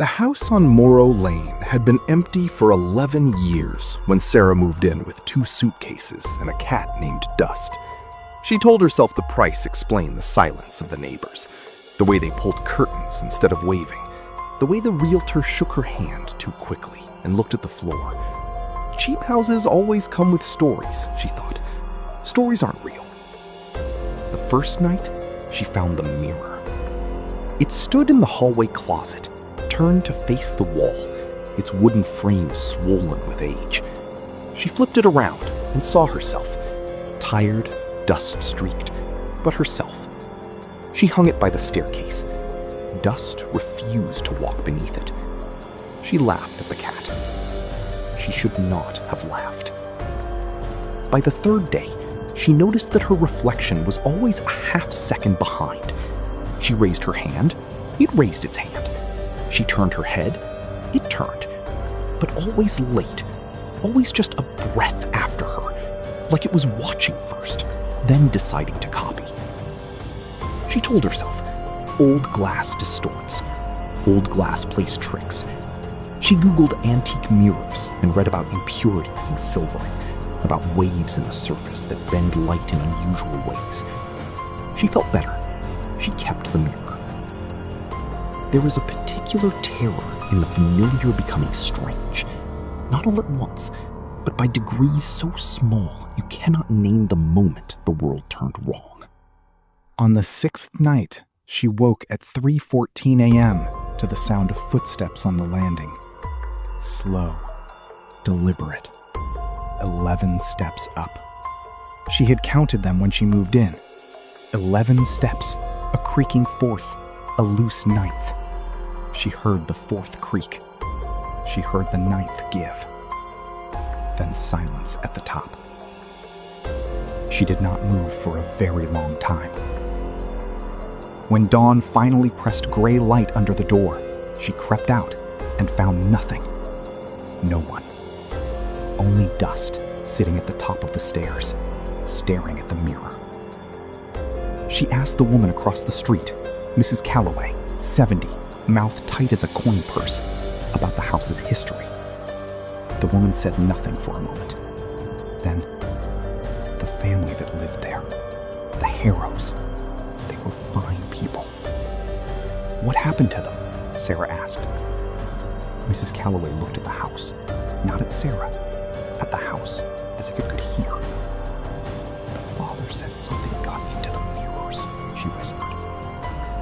The house on Morrow Lane had been empty for 11 years when Sara moved in with 2 suitcases and a cat named Dust. She told herself the price explained the silence of the neighbors, the way they pulled curtains instead of waving, the way the realtor shook her hand too quickly and looked at the floor. Cheap houses always come with stories, she thought. Stories aren't real. The first night, she found the mirror. It stood in the hallway closet, turned to face the wall, its wooden frame swollen with age. She flipped it around and saw herself, tired, dust-streaked, but herself. She hung it by the staircase. Dust refused to walk beneath it. She laughed at the cat. She should not have laughed. By the 3rd day, she noticed that her reflection was always a half-second behind. She raised her hand, it raised its hand. She turned her head, it turned, but always late, always just a breath after her, like it was watching first, then deciding to copy. She told herself, old glass distorts, old glass plays tricks. She Googled antique mirrors and read about impurities in silvering, about waves in the surface that bend light in unusual ways. She felt better. She kept the mirror. There was a particular terror in the familiar becoming strange, not all at once, but by degrees so small you cannot name the moment the world turned wrong. On the 6th night, she woke at 3:14 a.m. to the sound of footsteps on the landing. Slow, deliberate, 11 steps up. She had counted them when she moved in. 11 steps, a creaking 4th, a loose 9th. She heard the 4th creak. She heard the 9th give. Then silence at the top. She did not move for a very long time. When dawn finally pressed gray light under the door, she crept out and found nothing. No one. Only Dust sitting at the top of the stairs, staring at the mirror. She asked the woman across the street, Mrs. Calloway, 70, mouth tight as a coin purse, about the house's history. The woman said nothing for a moment. Then, the family that lived there, the Harrows, they were fine people. What happened to them? Sara asked. Mrs. Calloway looked at the house, not at Sara, at the house, as if it could hear. The father said something got into the mirrors, she whispered.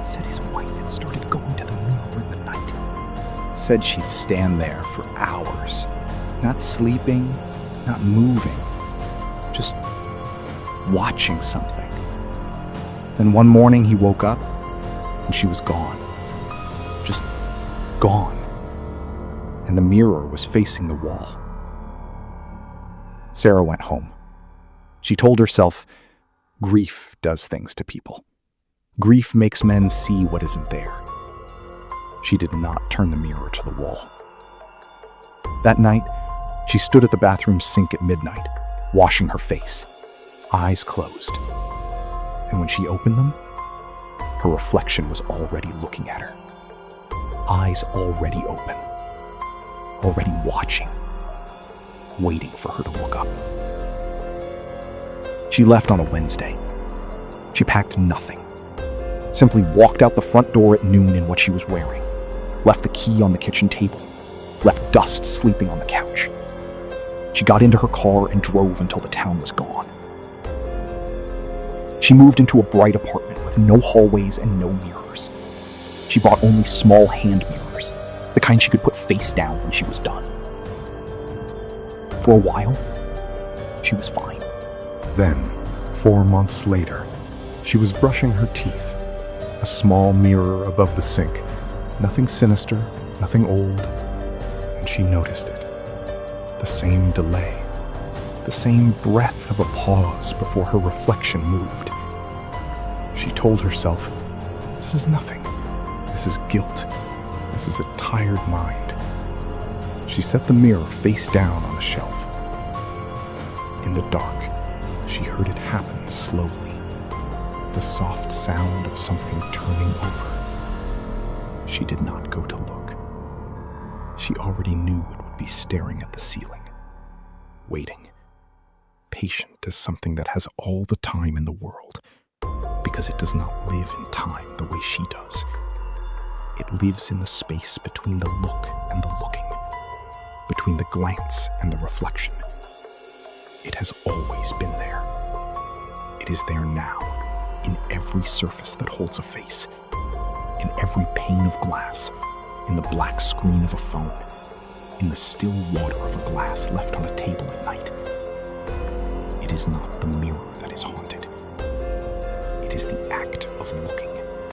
Said his wife had started going to the mirror in the night. Said she'd stand there for hours, not sleeping, not moving, just watching something. Then one morning he woke up and she was gone. Just gone. And the mirror was facing the wall. Sara went home. She told herself, grief does things to people. Grief makes men see what isn't there. She did not turn the mirror to the wall. That night, she stood at the bathroom sink at midnight, washing her face, eyes closed. And when she opened them, her reflection was already looking at her. Eyes already open. Already watching, waiting for her to look up. She left on a Wednesday. She packed nothing. Simply walked out the front door at noon in what she was wearing. Left the key on the kitchen table. Left Dust sleeping on the couch. She got into her car and drove until the town was gone. She moved into a bright apartment with no hallways and no mirrors. She bought only small hand mirrors, the kind she could put face down when she was done. For a while, she was fine. Then, 4 months later, she was brushing her teeth. A small mirror above the sink. Nothing sinister, nothing old. And she noticed it. The same delay. The same breath of a pause before her reflection moved. She told herself, this is nothing. This is guilt. This is a tired mind. She set the mirror face down on the shelf. In the dark, she heard it happen slowly. The soft sound of something turning over. She did not go to look. She already knew it would be staring at the ceiling, waiting, patient as something that has all the time in the world, because it does not live in time the way she does. It lives in the space between the look and the looking, between the glance and the reflection. It has always been there. It is there now, in every surface that holds a face, in every pane of glass, in the black screen of a phone, in the still water of a glass left on a table at night. It is not the mirror that is haunted. It is the act of looking.